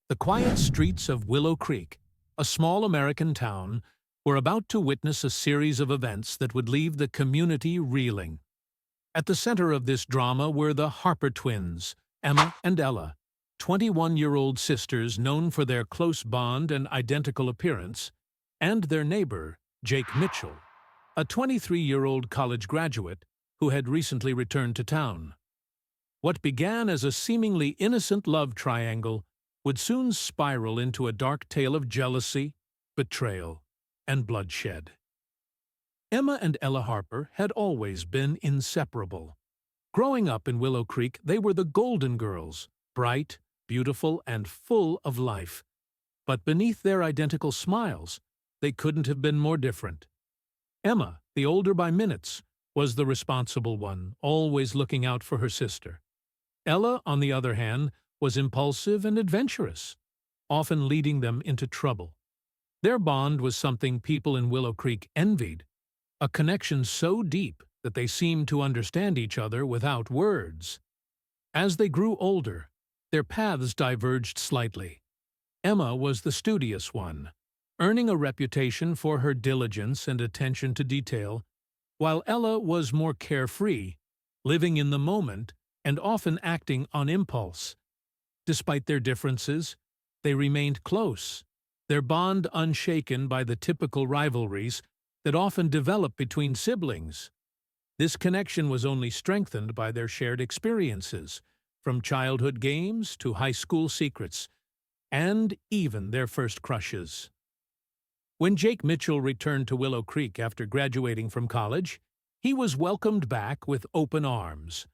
The quiet streets of Willow Creek, a small American town, were about to witness a series of events that would leave the community reeling. At the center of this drama were the Harper twins, Emma and Ella, 21-year-old sisters known for their close bond and identical appearance, and their neighbor, Jake Mitchell, a 23-year-old college graduate who had recently returned to town. What began as a seemingly innocent love triangle would soon spiral into a dark tale of jealousy, betrayal, and bloodshed. Emma and Ella Harper had always been inseparable. Growing up in Willow Creek, they were the Golden Girls, bright, beautiful, and full of life. But beneath their identical smiles, they couldn't have been more different. Emma, the older by minutes, was the responsible one, always looking out for her sister. Ella, on the other hand, was impulsive and adventurous, often leading them into trouble. Their bond was something people in Willow Creek envied, a connection so deep that they seemed to understand each other without words. As they grew older, their paths diverged slightly. Emma was the studious one, earning a reputation for her diligence and attention to detail, while Ella was more carefree, living in the moment and often acting on impulse. Despite their differences, they remained close, their bond unshaken by the typical rivalries that often develop between siblings. This connection was only strengthened by their shared experiences, from childhood games to high school secrets, and even their first crushes. When Jake Mitchell returned to Willow Creek after graduating from college, he was welcomed back with open arms.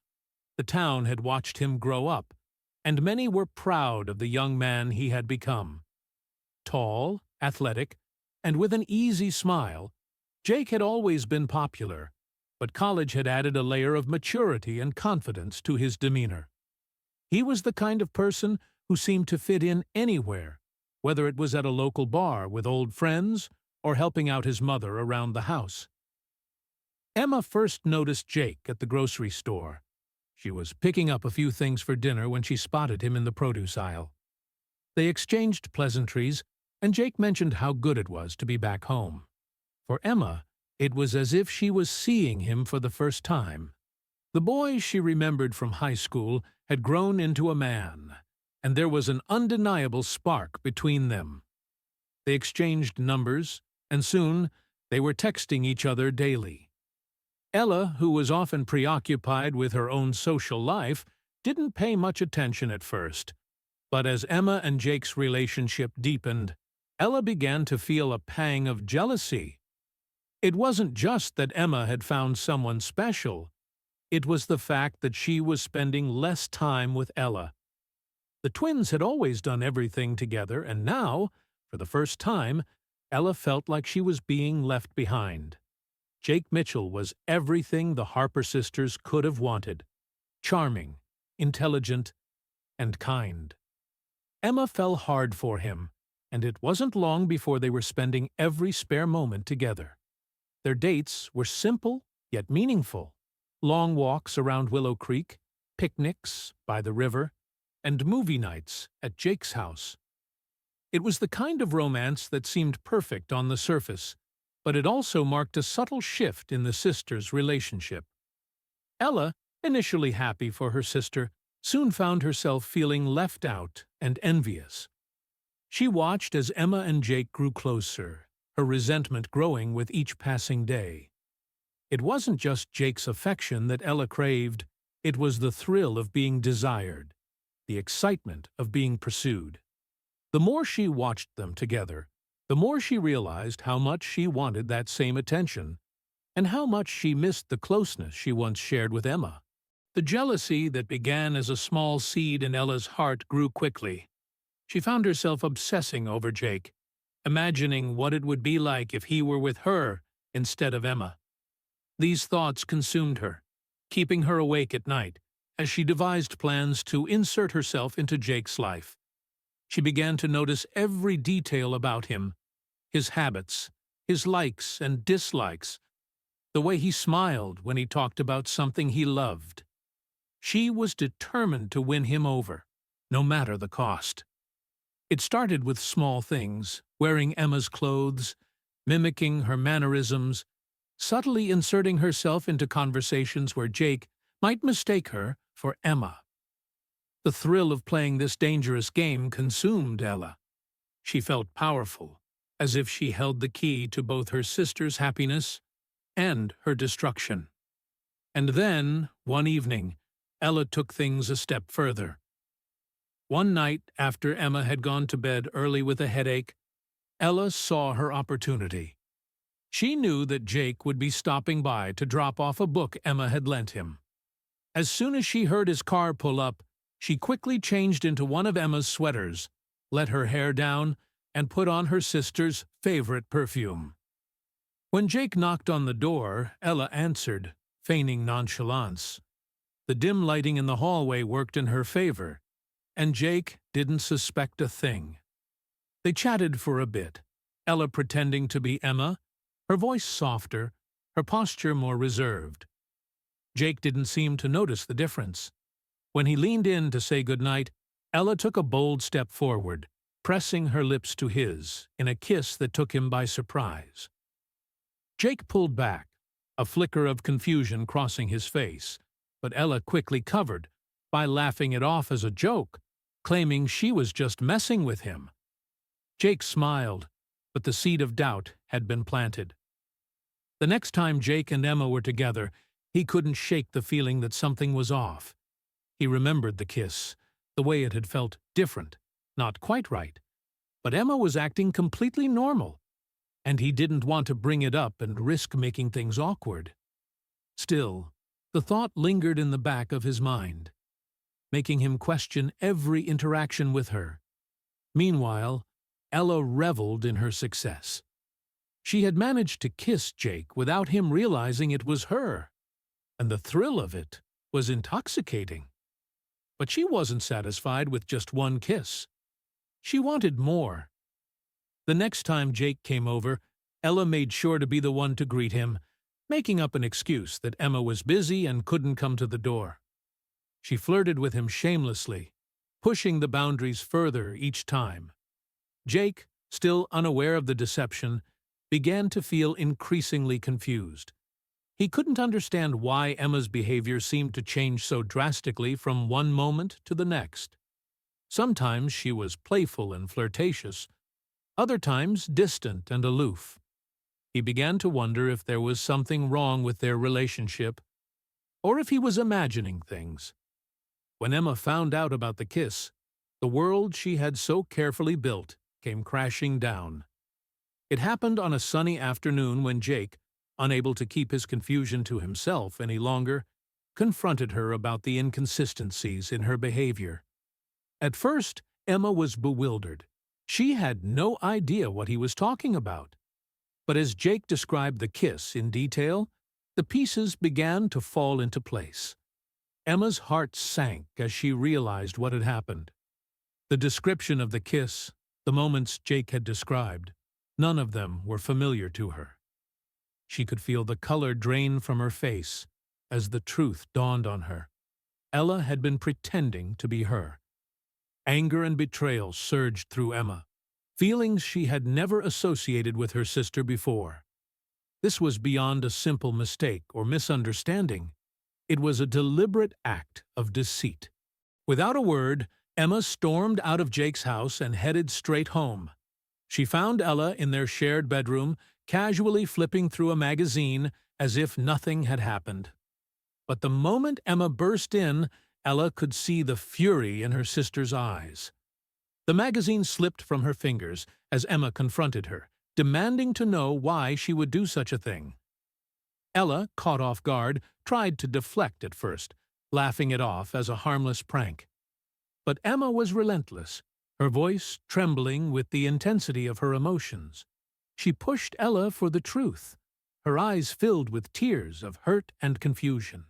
The town had watched him grow up, and many were proud of the young man he had become. Tall, athletic, and with an easy smile, Jake had always been popular, but college had added a layer of maturity and confidence to his demeanor. He was the kind of person who seemed to fit in anywhere, whether it was at a local bar with old friends or helping out his mother around the house. Emma first noticed Jake at the grocery store. She was picking up a few things for dinner when she spotted him in the produce aisle. They exchanged pleasantries, and Jake mentioned how good it was to be back home. For Emma, it was as if she was seeing him for the first time. The boy she remembered from high school had grown into a man, and there was an undeniable spark between them. They exchanged numbers, and soon they were texting each other daily. Ella, who was often preoccupied with her own social life, didn't pay much attention at first. But as Emma and Jake's relationship deepened, Ella began to feel a pang of jealousy. It wasn't just that Emma had found someone special. It was the fact that she was spending less time with Ella. The twins had always done everything together, and now, for the first time, Ella felt like she was being left behind. Jake Mitchell was everything the Harper sisters could have wanted: charming, intelligent, and kind. Emma fell hard for him, and it wasn't long before they were spending every spare moment together. Their dates were simple yet meaningful: long walks around Willow Creek, picnics by the river, and movie nights at Jake's house. It was the kind of romance that seemed perfect on the surface, but it also marked a subtle shift in the sisters' relationship. Ella, initially happy for her sister, soon found herself feeling left out and envious. She watched as Emma and Jake grew closer, her resentment growing with each passing day. It wasn't just Jake's affection that Ella craved, it was the thrill of being desired, the excitement of being pursued. The more she watched them together, the more she realized how much she wanted that same attention, and how much she missed the closeness she once shared with Emma. The jealousy that began as a small seed in Ella's heart grew quickly. She found herself obsessing over Jake, imagining what it would be like if he were with her instead of Emma. These thoughts consumed her, keeping her awake at night as she devised plans to insert herself into Jake's life. She began to notice every detail about him: his habits, his likes and dislikes, the way he smiled when he talked about something he loved. She was determined to win him over, no matter the cost. It started with small things, wearing Emma's clothes, mimicking her mannerisms, subtly inserting herself into conversations where Jake might mistake her for Emma. The thrill of playing this dangerous game consumed Ella. She felt powerful, as if she held the key to both her sister's happiness and her destruction. And then, one evening, Ella took things a step further. One night, after Emma had gone to bed early with a headache, Ella saw her opportunity. She knew that Jake would be stopping by to drop off a book Emma had lent him. As soon as she heard his car pull up, she quickly changed into one of Emma's sweaters, let her hair down, and put on her sister's favorite perfume. When Jake knocked on the door, Ella answered, feigning nonchalance. The dim lighting in the hallway worked in her favor, and Jake didn't suspect a thing. They chatted for a bit, Ella pretending to be Emma, her voice softer, her posture more reserved. Jake didn't seem to notice the difference. When he leaned in to say goodnight, Ella took a bold step forward, pressing her lips to his in a kiss that took him by surprise. Jake pulled back, a flicker of confusion crossing his face, but Ella quickly covered by laughing it off as a joke, claiming she was just messing with him. Jake smiled, but the seed of doubt had been planted. The next time Jake and Emma were together, he couldn't shake the feeling that something was off. He remembered the kiss, the way it had felt different, not quite right. But Emma was acting completely normal, and he didn't want to bring it up and risk making things awkward. Still, the thought lingered in the back of his mind, making him question every interaction with her. Meanwhile, Ella reveled in her success. She had managed to kiss Jake without him realizing it was her, and the thrill of it was intoxicating. But she wasn't satisfied with just one kiss. She wanted more. The next time Jake came over, Ella made sure to be the one to greet him, making up an excuse that Emma was busy and couldn't come to the door. She flirted with him shamelessly, pushing the boundaries further each time. Jake, still unaware of the deception, began to feel increasingly confused. He couldn't understand why Emma's behavior seemed to change so drastically from one moment to the next. Sometimes she was playful and flirtatious, other times distant and aloof. He began to wonder if there was something wrong with their relationship, or if he was imagining things. When Emma found out about the kiss, the world she had so carefully built came crashing down. It happened on a sunny afternoon when Jake, unable to keep his confusion to himself any longer, confronted her about the inconsistencies in her behavior. At first, Emma was bewildered. She had no idea what he was talking about. But as Jake described the kiss in detail, the pieces began to fall into place. Emma's heart sank as she realized what had happened. The description of the kiss, the moments Jake had described, none of them were familiar to her. She could feel the color drain from her face as the truth dawned on her. Ella had been pretending to be her. Anger and betrayal surged through Emma, feelings she had never associated with her sister before. This was beyond a simple mistake or misunderstanding. It was a deliberate act of deceit. Without a word, Emma stormed out of Jake's house and headed straight home. She found Ella in their shared bedroom, casually flipping through a magazine as if nothing had happened. But the moment Emma burst in, Ella could see the fury in her sister's eyes. The magazine slipped from her fingers as Emma confronted her, demanding to know why she would do such a thing. Ella, caught off guard, tried to deflect at first, laughing it off as a harmless prank. But Emma was relentless, her voice trembling with the intensity of her emotions. She pushed Ella for the truth, her eyes filled with tears of hurt and confusion.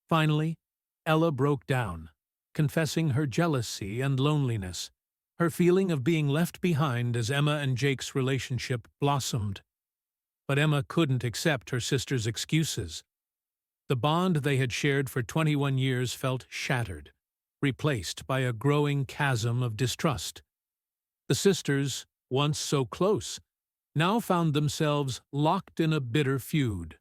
Finally, Ella broke down, confessing her jealousy and loneliness, her feeling of being left behind as Emma and Jake's relationship blossomed. But Emma couldn't accept her sister's excuses. The bond they had shared for 21 years felt shattered, replaced by a growing chasm of distrust. The sisters, once so close, now found themselves locked in a bitter feud.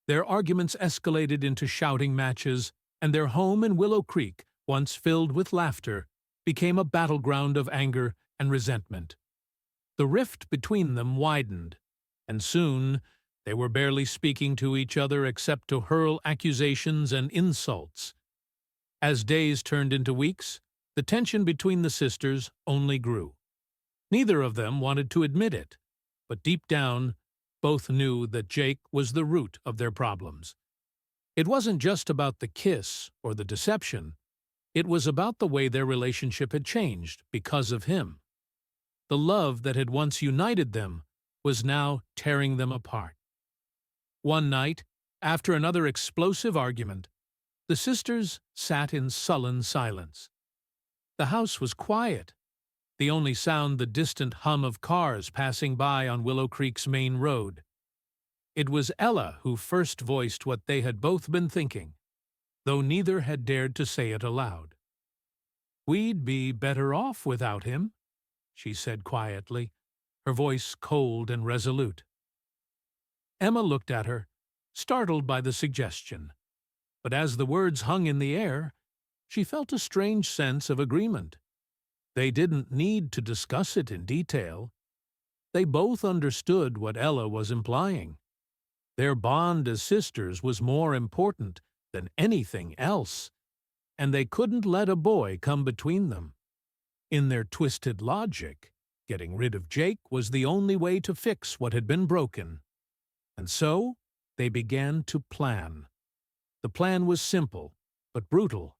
Their arguments escalated into shouting matches, and their home in Willow Creek, once filled with laughter, became a battleground of anger and resentment. The rift between them widened, and soon they were barely speaking to each other except to hurl accusations and insults. As days turned into weeks, the tension between the sisters only grew. Neither of them wanted to admit it, but deep down, both knew that Jake was the root of their problems. It wasn't just about the kiss or the deception. It was about the way their relationship had changed because of him. The love that had once united them was now tearing them apart. One night, after another explosive argument, the sisters sat in sullen silence. The house was quiet, the only sound the distant hum of cars passing by on Willow Creek's main road. It was Ella who first voiced what they had both been thinking, though neither had dared to say it aloud. "We'd be better off without him," she said quietly, her voice cold and resolute. Emma looked at her, startled by the suggestion, but as the words hung in the air, she felt a strange sense of agreement. They didn't need to discuss it in detail. They both understood what Ella was implying. Their bond as sisters was more important than anything else, and they couldn't let a boy come between them. In their twisted logic, getting rid of Jake was the only way to fix what had been broken. And so they began to plan. The plan was simple, but brutal,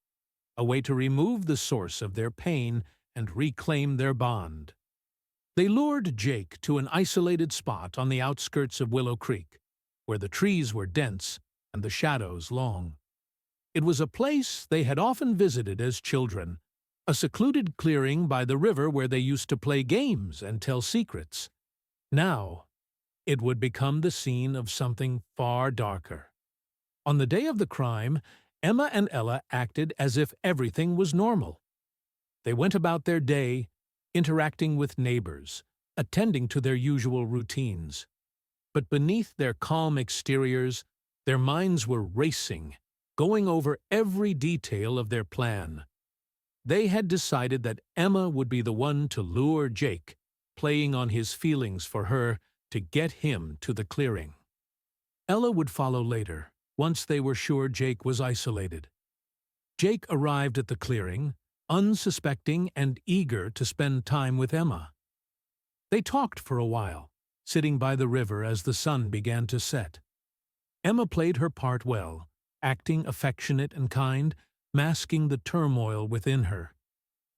a way to remove the source of their pain and reclaim their bond. They lured Jake to an isolated spot on the outskirts of Willow Creek, where the trees were dense and the shadows long. It was a place they had often visited as children, a secluded clearing by the river where they used to play games and tell secrets. Now, it would become the scene of something far darker. On the day of the crime, Emma and Ella acted as if everything was normal. They went about their day, interacting with neighbors, attending to their usual routines. But beneath their calm exteriors, their minds were racing, going over every detail of their plan. They had decided that Emma would be the one to lure Jake, playing on his feelings for her to get him to the clearing. Ella would follow later, once they were sure Jake was isolated. Jake arrived at the clearing, unsuspecting and eager to spend time with Emma. They talked for a while, sitting by the river as the sun began to set. Emma played her part well, acting affectionate and kind, masking the turmoil within her.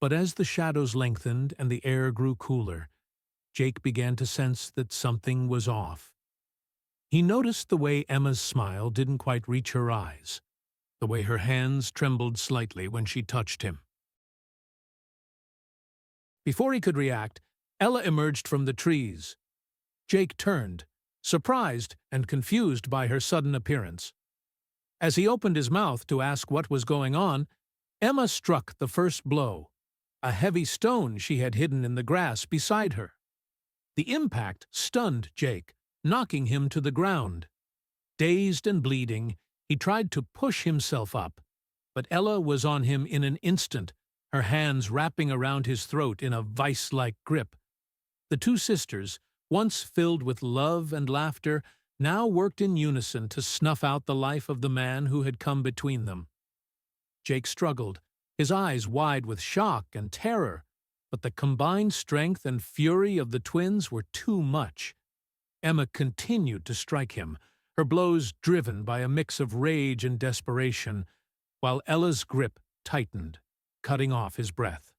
But as the shadows lengthened and the air grew cooler, Jake began to sense that something was off. He noticed the way Emma's smile didn't quite reach her eyes, the way her hands trembled slightly when she touched him. Before he could react, Ella emerged from the trees. Jake turned, surprised and confused by her sudden appearance. As he opened his mouth to ask what was going on, Emma struck the first blow, a heavy stone she had hidden in the grass beside her. The impact stunned Jake, knocking him to the ground. Dazed and bleeding, he tried to push himself up, but Ella was on him in an instant, her hands wrapping around his throat in a vice-like grip. The two sisters, once filled with love and laughter, now worked in unison to snuff out the life of the man who had come between them. Jake struggled, his eyes wide with shock and terror, but the combined strength and fury of the twins were too much. Emma continued to strike him, her blows driven by a mix of rage and desperation, while Ella's grip tightened, cutting off his breath.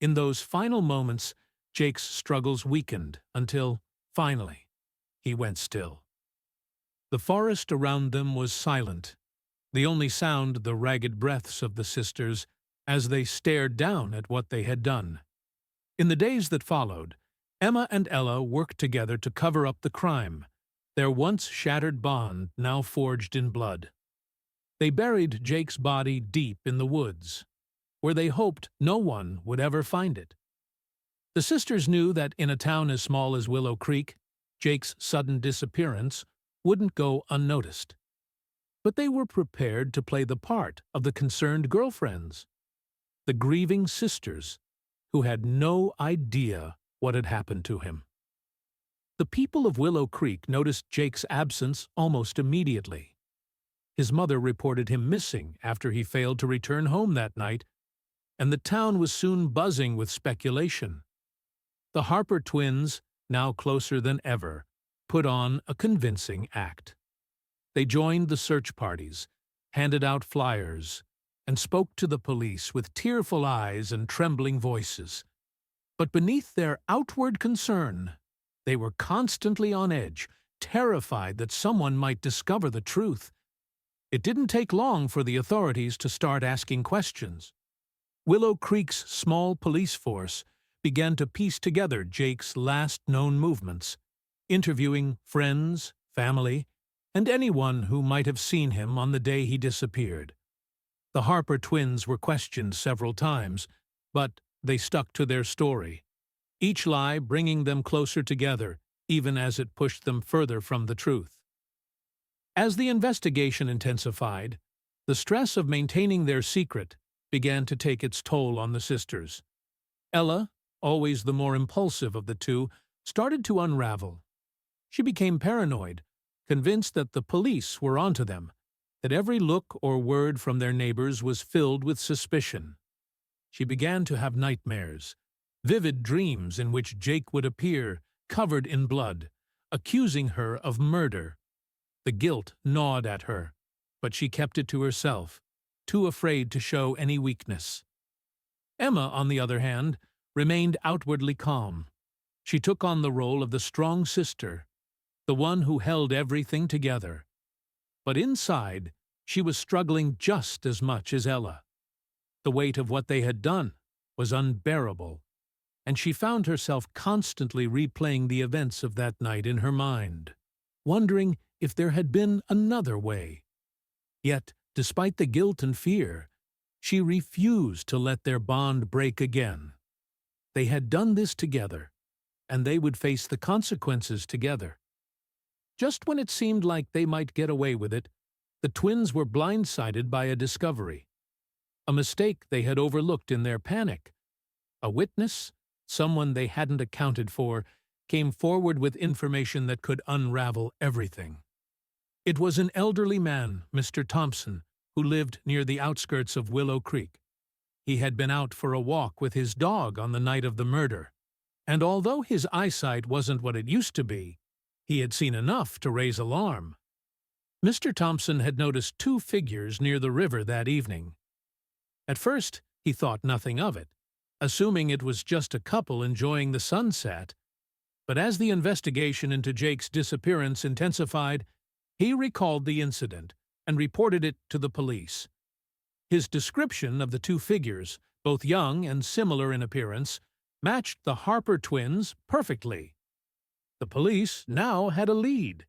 In those final moments, Jake's struggles weakened until, finally, he went still. The forest around them was silent, the only sound the ragged breaths of the sisters as they stared down at what they had done. In the days that followed, Emma and Ella worked together to cover up the crime, their once shattered bond now forged in blood. They buried Jake's body deep in the woods, where they hoped no one would ever find it. The sisters knew that in a town as small as Willow Creek, Jake's sudden disappearance wouldn't go unnoticed. But they were prepared to play the part of the concerned girlfriends, the grieving sisters who had no idea what had happened to him. The people of Willow Creek noticed Jake's absence almost immediately. His mother reported him missing after he failed to return home that night, and the town was soon buzzing with speculation. The Harper twins, now closer than ever, put on a convincing act. They joined the search parties, handed out flyers, and spoke to the police with tearful eyes and trembling voices. But beneath their outward concern, they were constantly on edge, terrified that someone might discover the truth. It didn't take long for the authorities to start asking questions. Willow Creek's small police force began to piece together Jake's last known movements, interviewing friends, family, and anyone who might have seen him on the day he disappeared. The Harper twins were questioned several times, but they stuck to their story, each lie bringing them closer together, even as it pushed them further from the truth. As the investigation intensified, the stress of maintaining their secret began to take its toll on the sisters. Ella, always the more impulsive of the two, started to unravel. She became paranoid, convinced that the police were onto them, that every look or word from their neighbors was filled with suspicion. She began to have nightmares, vivid dreams in which Jake would appear, covered in blood, accusing her of murder. The guilt gnawed at her, but she kept it to herself, too afraid to show any weakness. Emma, on the other hand, remained outwardly calm. She took on the role of the strong sister, the one who held everything together. But inside, she was struggling just as much as Ella. The weight of what they had done was unbearable, and she found herself constantly replaying the events of that night in her mind, wondering if there had been another way. Yet, despite the guilt and fear, she refused to let their bond break again. They had done this together, and they would face the consequences together. Just when it seemed like they might get away with it, the twins were blindsided by a discovery. A mistake they had overlooked in their panic. A witness, someone they hadn't accounted for, came forward with information that could unravel everything. It was an elderly man, Mr. Thompson, who lived near the outskirts of Willow Creek. He had been out for a walk with his dog on the night of the murder, and although his eyesight wasn't what it used to be, he had seen enough to raise alarm. Mr. Thompson had noticed two figures near the river that evening. At first, he thought nothing of it, assuming it was just a couple enjoying the sunset. But as the investigation into Jake's disappearance intensified, he recalled the incident and reported it to the police. His description of the two figures, both young and similar in appearance, matched the Harper twins perfectly. The police now had a lead,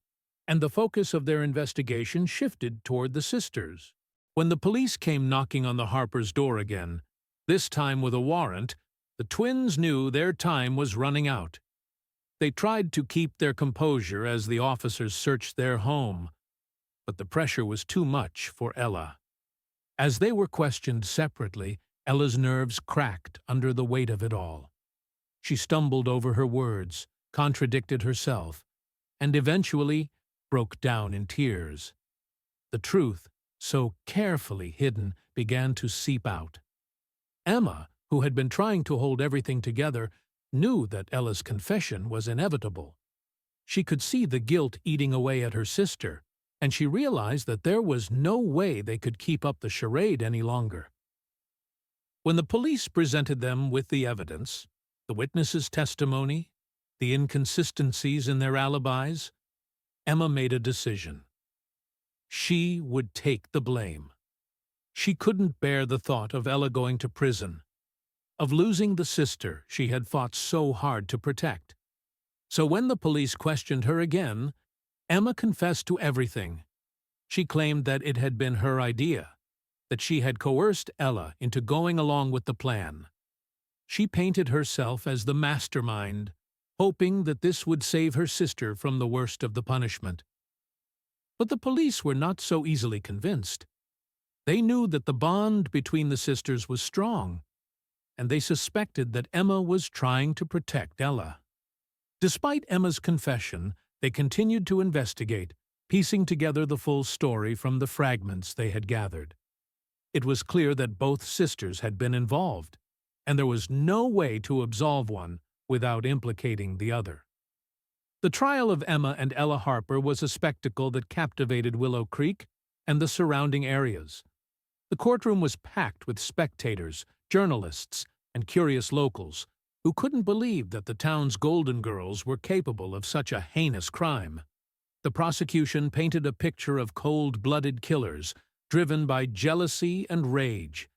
and the focus of their investigation shifted toward the sisters. When the police came knocking on the Harpers' door again, this time with a warrant, the twins knew their time was running out. They tried to keep their composure as the officers searched their home, but the pressure was too much for Ella. As they were questioned separately, Ella's nerves cracked under the weight of it all. She stumbled over her words, contradicted herself, and eventually broke down in tears. The truth, so carefully hidden, began to seep out. Emma, who had been trying to hold everything together, knew that Ella's confession was inevitable. She could see the guilt eating away at her sister, and she realized that there was no way they could keep up the charade any longer. When the police presented them with the evidence, the witnesses' testimony, the inconsistencies in their alibis, Emma made a decision. She would take the blame. She couldn't bear the thought of Ella going to prison, of losing the sister she had fought so hard to protect. So when the police questioned her again, Emma confessed to everything. She claimed that it had been her idea, that she had coerced Ella into going along with the plan. she painted herself as the mastermind, hoping that this would save her sister from the worst of the punishment. But the police were not so easily convinced. They knew that the bond between the sisters was strong, and they suspected that Emma was trying to protect Ella. Despite Emma's confession, they continued to investigate, piecing together the full story from the fragments they had gathered. It was clear that both sisters had been involved, and there was no way to absolve one without implicating the other. The trial of Emma and Ella Harper was a spectacle that captivated Willow Creek and the surrounding areas. The courtroom was packed with spectators, journalists, and curious locals who couldn't believe that the town's Golden Girls were capable of such a heinous crime. The prosecution painted a picture of cold-blooded killers driven by jealousy and rage.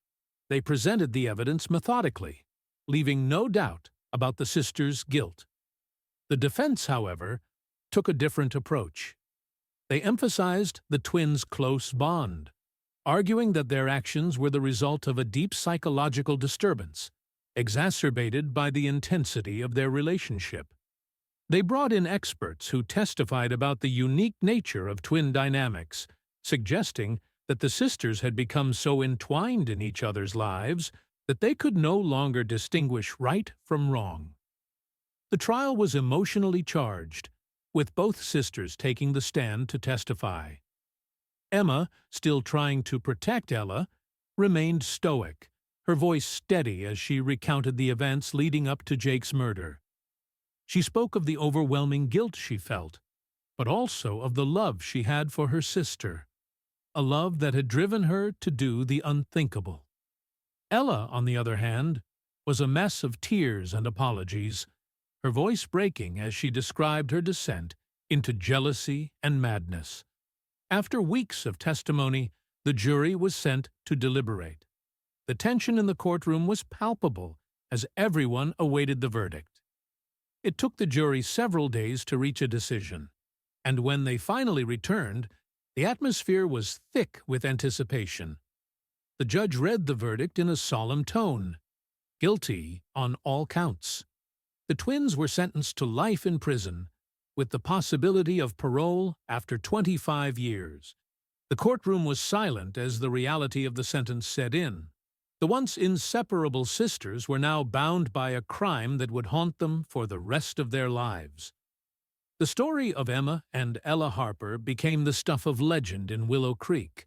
They presented the evidence methodically, leaving no doubt about the sisters' guilt. The defense, however, took a different approach. They emphasized the twins' close bond, arguing that their actions were the result of a deep psychological disturbance, exacerbated by the intensity of their relationship. They brought in experts who testified about the unique nature of twin dynamics, suggesting that the sisters had become so entwined in each other's lives that they could no longer distinguish right from wrong. The trial was emotionally charged, with both sisters taking the stand to testify. Emma, still trying to protect Ella, remained stoic, her voice steady as she recounted the events leading up to Jake's murder. She spoke of the overwhelming guilt she felt, but also of the love she had for her sister, a love that had driven her to do the unthinkable. Ella, on the other hand, was a mess of tears and apologies, her voice breaking as she described her descent into jealousy and madness. After weeks of testimony, the jury was sent to deliberate. The tension in the courtroom was palpable as everyone awaited the verdict. It took the jury several days to reach a decision, and when they finally returned, the atmosphere was thick with anticipation. The judge read the verdict in a solemn tone, guilty on all counts. The twins were sentenced to life in prison, with the possibility of parole after 25 years. The courtroom was silent as the reality of the sentence set in. The once inseparable sisters were now bound by a crime that would haunt them for the rest of their lives. The story of Emma and Ella Harper became the stuff of legend in Willow Creek,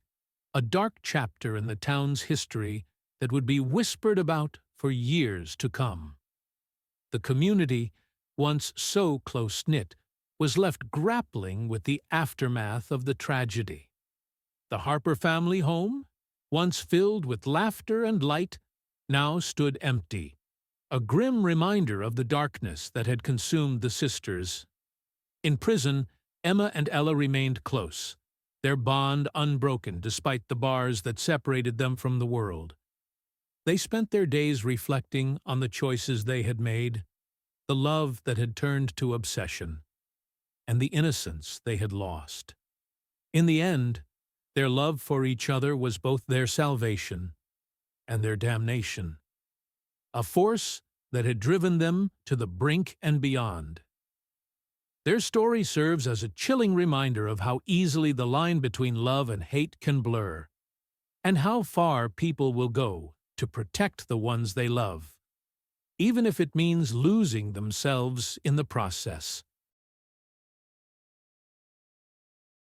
a dark chapter in the town's history that would be whispered about for years to come. The community, once so close-knit, was left grappling with the aftermath of the tragedy. The Harper family home, once filled with laughter and light, now stood empty, a grim reminder of the darkness that had consumed the sisters. In prison, Emma and Ella remained close, their bond unbroken despite the bars that separated them from the world. They spent their days reflecting on the choices they had made, the love that had turned to obsession, and the innocence they had lost. In the end, their love for each other was both their salvation and their damnation, a force that had driven them to the brink and beyond. Their story serves as a chilling reminder of how easily the line between love and hate can blur, and how far people will go to protect the ones they love, even if it means losing themselves in the process.